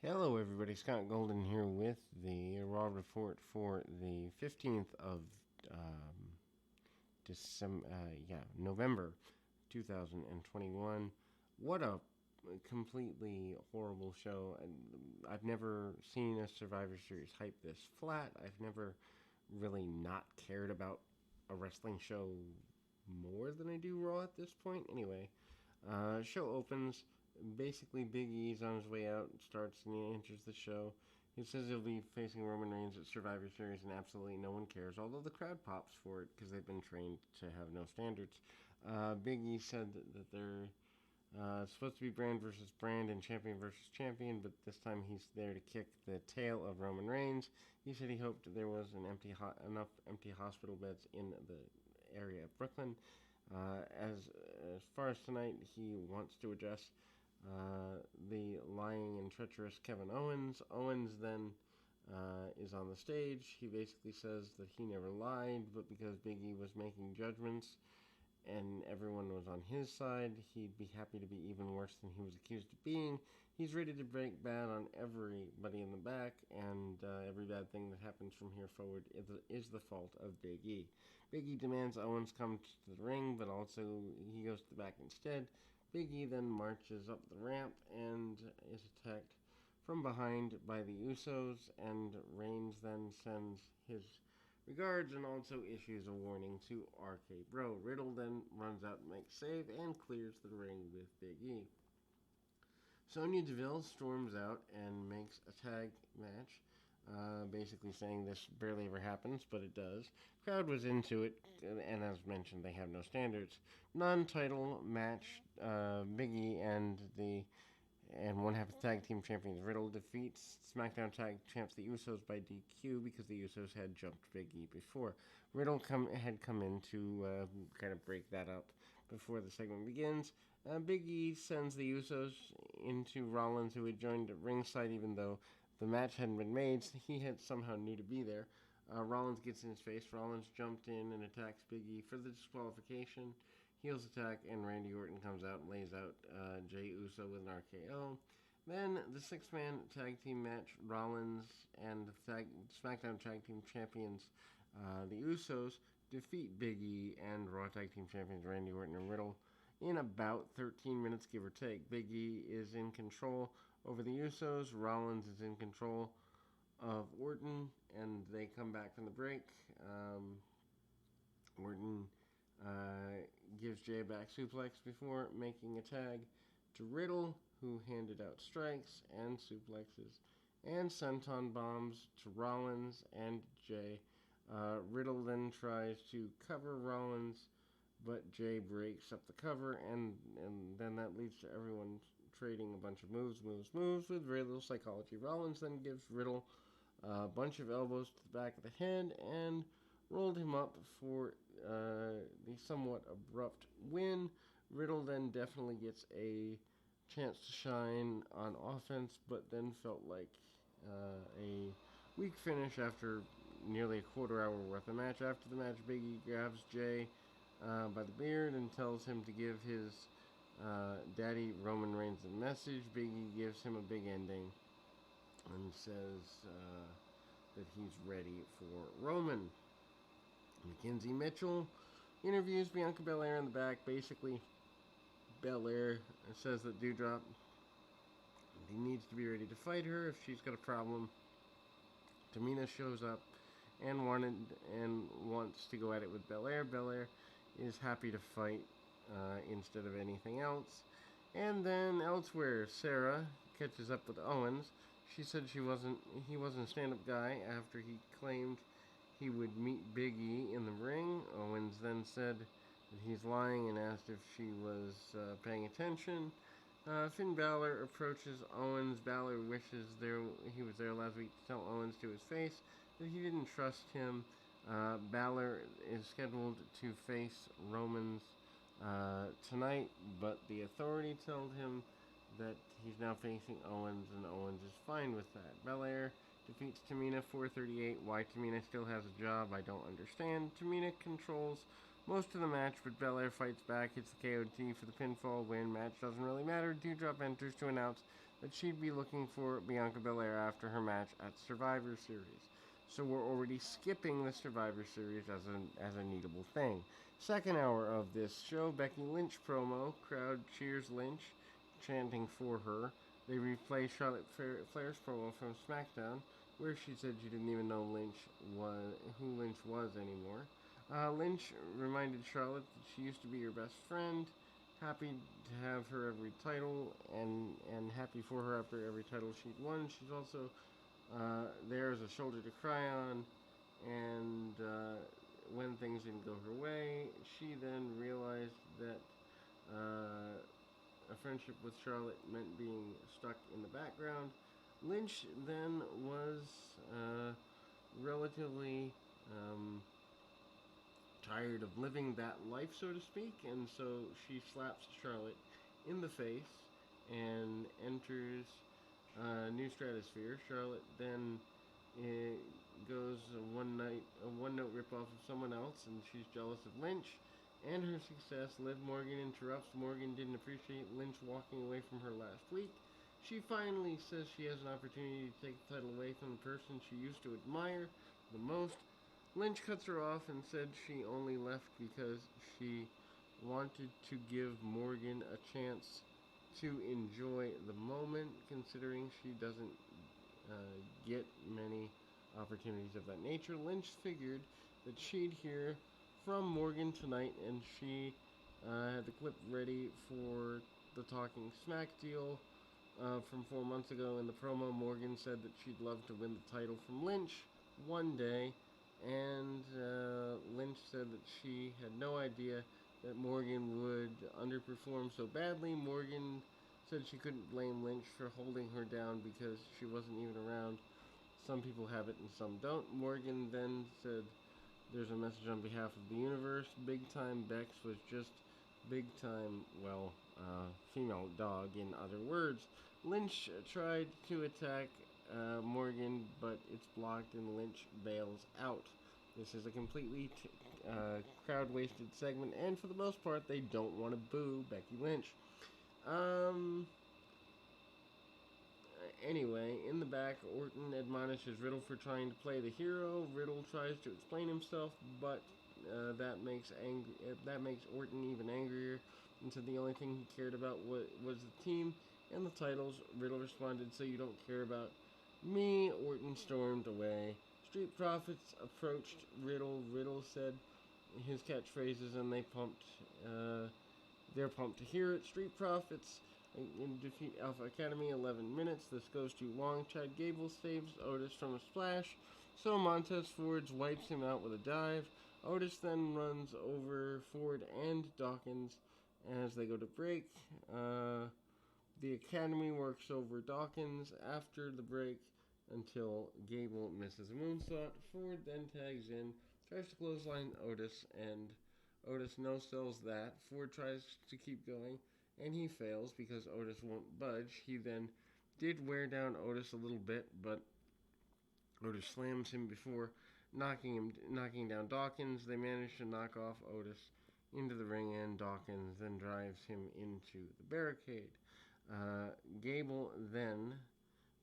Hello, everybody. Scott Golden here with the Raw report for the 15th of December. November 2021. What a completely horrible show! I've never seen a Survivor Series hype this flat. I've never really not cared about a wrestling show more than I do Raw at this point. Anyway, show opens. Basically, Big E's on his way out, starts and he enters the show. He says he'll be facing Roman Reigns at Survivor Series, and absolutely no one cares, although the crowd pops for it because they've been trained to have no standards. Big E said that they're supposed to be brand versus brand and champion versus champion, but this time he's there to kick the tail of Roman Reigns. He said he hoped there was enough empty hospital beds in the area of Brooklyn. As far as tonight, he wants to address the lying and treacherous Kevin Owens. Owens then is on the stage. He basically says that he never lied, but because Big E was making judgments and everyone was on his side, he'd be happy to be even worse than he was accused of being. He's ready to break bad on everybody in the back, and every bad thing that happens from here forward is the fault of Big E. Big E demands Owens come to the ring, but also he goes to the back instead. Big E then marches up the ramp and is attacked from behind by the Usos, and Reigns then sends his regards and also issues a warning to RK Bro. Riddle then runs out and makes save and clears the ring with Big E. Sonya Deville storms out and makes a tag match, basically saying this barely ever happens, but it does. Crowd was into it, and as mentioned, they have no standards. Non-title match, Big E and one half the tag team champions Riddle defeats SmackDown tag champs the Usos by DQ because the Usos had jumped Big E before. Riddle had come in to kind of break that up before the segment begins. Big E sends the Usos into Rollins, who had joined at ringside even though the match hadn't been made. He had somehow knew to be there. Rollins gets in his face. Rollins jumped in and attacks Big E for the disqualification. Heels attack, and Randy Orton comes out and lays out Jey Uso with an RKO. Then the six-man tag team match, Rollins and the SmackDown tag team champions, the Usos, defeat Big E and Raw tag team champions Randy Orton and Riddle in about 13 minutes, give or take. Big E is in control over the Usos. Rollins is in control of Orton, and they come back from the break. Orton gives Jay a back suplex before making a tag to Riddle, who handed out strikes and suplexes and senton bombs to Rollins and Jay. Riddle then tries to cover Rollins, but Jay breaks up the cover, and then that leads to everyone trading a bunch of moves with very little psychology. Rollins then gives Riddle a bunch of elbows to the back of the head and rolled him up for the somewhat abrupt win. Riddle then definitely gets a chance to shine on offense, but then felt like a weak finish after nearly a quarter hour worth of match. After the match, Big E grabs Jay by the beard and tells him to give his daddy Roman Reigns a message. Big E gives him a big ending and says that he's ready for Roman. Mackenzie Mitchell interviews Bianca Belair in the back. Basically, Belair says that Doudrop needs to be ready to fight her if she's got a problem. Tamina shows up and wants to go at it with Belair. Belair is happy to fight instead of anything else. And then elsewhere, Sarah catches up with Owens. She said he wasn't a stand-up guy after he claimed he would meet Big E in the ring. Owens then said that he's lying and asked if she was paying attention. Finn Balor approaches Owens. Balor wishes he was there last week to tell Owens to his face that he didn't trust him. Balor is scheduled to face Roman tonight, but the Authority told him that he's now facing Owens, and Owens is fine with that. Belair defeats Tamina 438. Why Tamina still has a job, I don't understand. Tamina controls most of the match, but Belair fights back, hits the KOT for the pinfall win. Match doesn't really matter. Doudrop enters to announce that she'd be looking for Bianca Belair after her match at Survivor Series. So we're already skipping the Survivor Series as a needable thing. Second hour of this show, Becky Lynch promo. Crowd cheers Lynch, chanting for her. They replay Charlotte Flair's promo from SmackDown, where she said she didn't even know who Lynch was anymore. Lynch reminded Charlotte that she used to be her best friend, happy to have her every title, and happy for her after every title she'd won. She's also there as a shoulder to cry on, and when things didn't go her way, she then realized that a friendship with Charlotte meant being stuck in the background. Lynch then was relatively tired of living that life, so to speak, and so she slaps Charlotte in the face and enters a new stratosphere. Charlotte then goes a one-note ripoff of someone else, and she's jealous of Lynch and her success. Liv Morgan interrupts. Morgan didn't appreciate Lynch walking away from her last week. She finally says she has an opportunity to take the title away from the person she used to admire the most. Lynch cuts her off and said she only left because she wanted to give Morgan a chance to enjoy the moment, considering she doesn't get many opportunities of that nature. Lynch figured that she'd hear from Morgan tonight, and she had the clip ready for the Talking Smack deal from 4 months ago. In the promo, Morgan said that she'd love to win the title from Lynch one day, and Lynch said that she had no idea that Morgan would underperform so badly. Morgan said she couldn't blame Lynch for holding her down because she wasn't even around. Some people have it and some don't. Morgan then said, "There's a message on behalf of the universe. Big Time Bex was just big time, female dog, in other words." Lynch tried to attack Morgan, but it's blocked and Lynch bails out. This is a completely crowd-wasted segment, and for the most part, they don't want to boo Becky Lynch. Anyway, in the back, Orton admonishes Riddle for trying to play the hero. Riddle tries to explain himself, but that makes Orton even angrier, and said the only thing he cared about was the team and the titles. Riddle responded, "So you don't care about me?" Orton stormed away. Street Profits approached Riddle. Riddle said his catchphrases, and they're pumped to hear it. Street Profits in defeat Alpha Academy, 11 minutes. This goes too long. Chad Gable saves Otis from a splash, so Montez Ford wipes him out with a dive. Otis then runs over Ford and Dawkins as they go to break. The Academy works over Dawkins after the break until Gable misses a moonsault. Ford then tags in, tries to clothesline Otis, and Otis no-sells that. Ford tries to keep going, and he fails because Otis won't budge. He then did wear down Otis a little bit, but Otis slams him before knocking down Dawkins. They manage to knock off Otis into the ring, and Dawkins then drives him into the barricade. Gable then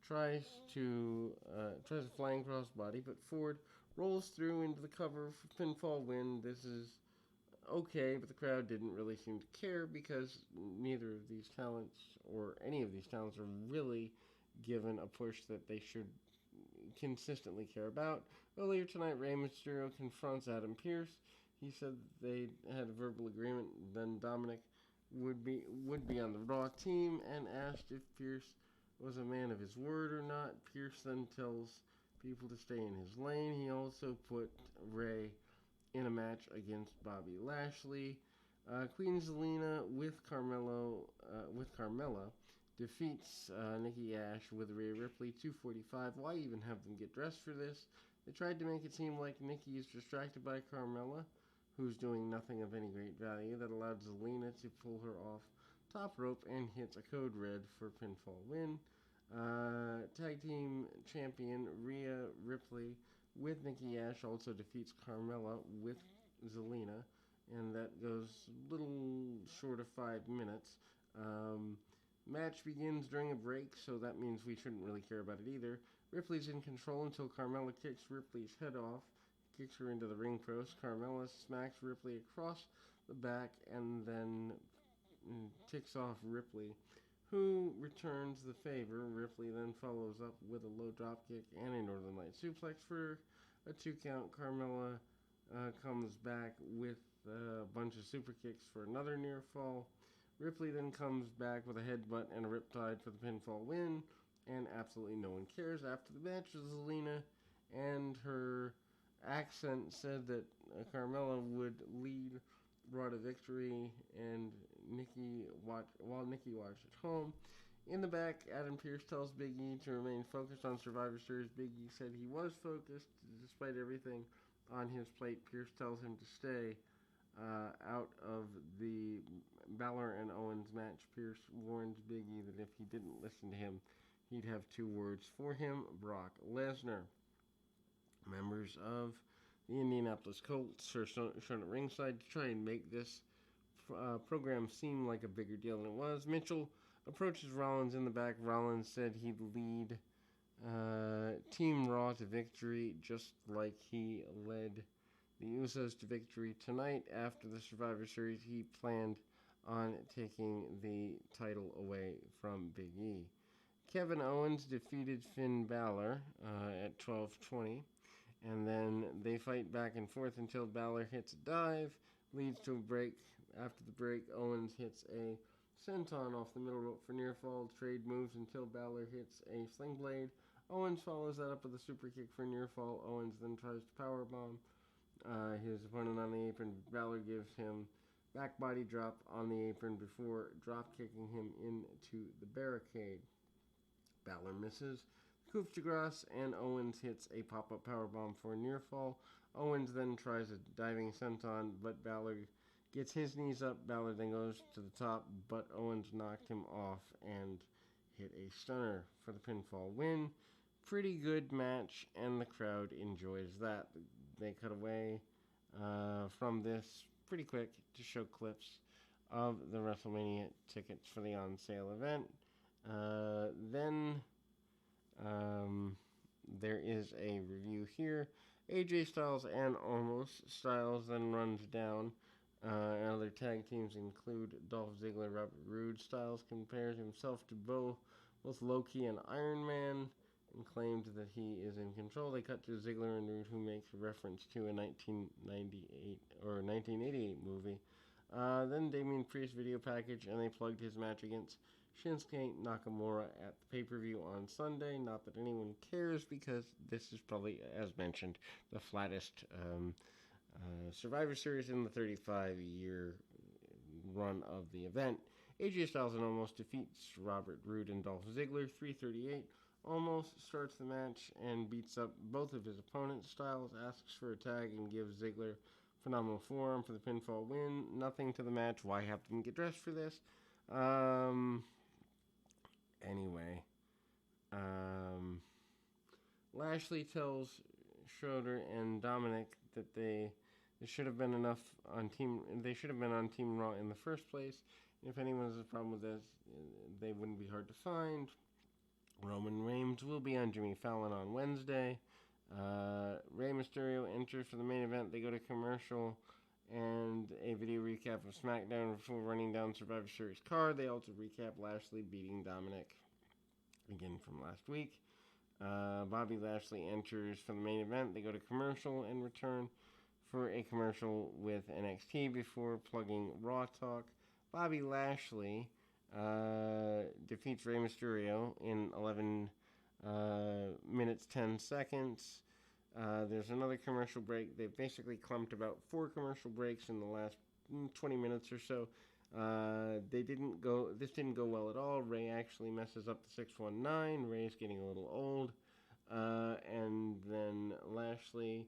tries a flying crossbody, but Ford rolls through into the cover for pinfall win. This is okay, but the crowd didn't really seem to care because neither of these talents, or any of these talents, are really given a push that they should consistently care about. Earlier tonight, Rey Mysterio confronts Adam Pearce. He said they had a verbal agreement. Then Dominic would be on the Raw team, and asked if Pearce was a man of his word or not. Pearce then tells people to stay in his lane. He also put Rey in a match against Bobby Lashley. Queen Zelina with Carmella defeats Nikki Ash with Rhea Ripley. 2:45. Why even have them get dressed for this? They tried to make it seem like Nikki is distracted by Carmella, who's doing nothing of any great value. That allowed Zelina to pull her off top rope and hits a code red for pinfall win. Tag team champion Rhea Ripley with Nikki Ash also defeats Carmella with Zelina, and that goes a little short of 5 minutes. Match begins during a break, so that means we shouldn't really care about it either. Ripley's in control until Carmella kicks Ripley's head off, kicks her into the ring post. Carmella smacks Ripley across the back and then ticks off Ripley, who returns the favor. Ripley then follows up with a low dropkick and a Northern Light suplex for a 2 count. Carmella comes back with a bunch of super kicks for another near fall. Ripley then comes back with a headbutt and a riptide for the pinfall win, and absolutely no one cares. After the match, Zelina and her accent said that Carmella would lead Raw to victory, and Nikki watched at home. In the back, Adam Pearce tells Big E to remain focused on Survivor Series. Big E said he was focused despite everything on his plate. Pearce tells him to stay out of the Balor and Owens match. Pearce warns Big E that if he didn't listen to him, he'd have 2 words for him: Brock Lesnar. Members of the Indianapolis Colts are shown at ringside to try and make this program seem like a bigger deal than it was. Mitchell approaches Rollins in the back. Rollins said he'd lead Team Raw to victory, just like he led the Usos to victory tonight. After the Survivor Series, he planned on taking the title away from Big E. Kevin Owens defeated Finn Balor at 12:20, and then they fight back and forth until Balor hits a dive, leads to a break. After the break, Owens hits a senton off the middle rope for near fall. Trade moves until Balor hits a sling blade. Owens follows that up with a super kick for near fall. Owens then tries to powerbomb his opponent on the apron. Balor gives him back body drop on the apron before drop kicking him into the barricade. Balor misses coup de grace, and Owens hits a pop-up powerbomb for a near fall. Owens then tries a diving senton, but Balor gets his knees up. Balor then goes to the top, but Owens knocked him off and hit a stunner for the pinfall win. Pretty good match, and the crowd enjoys that. They cut away from this pretty quick to show clips of the WrestleMania tickets for the on-sale event. Then there is a review here. AJ Styles and Omos. Styles then runs down. Other tag teams include Dolph Ziggler, Robert Roode. Styles compares himself to both Loki and Iron Man and claimed that he is in control. They cut to Ziggler and Roode, who makes a reference to a 1998 or 1988 movie. Then Damian Priest video package, and they plugged his match against Shinsuke Nakamura at the pay-per-view on Sunday. Not that anyone cares, because this is probably, as mentioned, the flattest Survivor Series in the 35-year run of the event. AJ Styles and Omos defeats Robert Roode and Dolph Ziggler. 3:38. Omos starts the match and beats up both of his opponents. Styles asks for a tag and gives Ziggler phenomenal forearm for the pinfall win. Nothing to the match. Why have them get dressed for this? Anyway. Lashley tells Schroeder and Dominic that they should have been enough on team. They should have been on Team Raw in the first place. If anyone has a problem with this, they wouldn't be hard to find. Roman Reigns will be on Jimmy Fallon on Wednesday. Rey Mysterio enters for the main event. They go to commercial and a video recap of SmackDown before running down Survivor Series card. They also recap Lashley beating Dominic again from last week. Bobby Lashley enters for the main event. They go to commercial and return for a commercial with NXT before plugging Raw Talk. Bobby Lashley defeats Rey Mysterio in 11 minutes 10 seconds. There's another commercial break. They've basically clumped about 4 commercial breaks in the last 20 minutes or so. This didn't go well at all. Rey actually messes up the 619. Rey's getting a little old. And then Lashley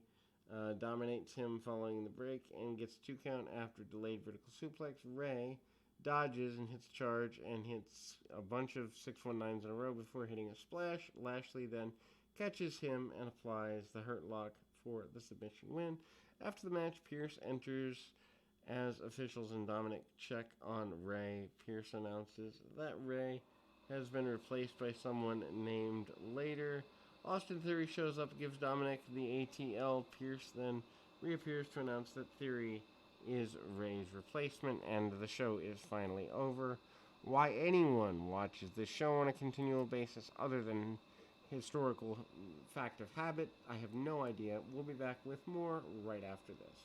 dominates him following the break and gets 2 count after delayed vertical suplex. Rey dodges and hits charge and hits a bunch of 619s in a row before hitting a splash. Lashley then catches him and applies the Hurt Lock for the submission win. After the match, Pearce enters As officials and Dominic check on Ray, Pierce announces that Ray has been replaced by someone named Later. Austin Theory shows up, gives Dominic the ATL. Pierce then reappears to announce that Theory is Ray's replacement, and the show is finally over. Why anyone watches this show on a continual basis other than historical fact of habit, I have no idea. We'll be back with more right after this.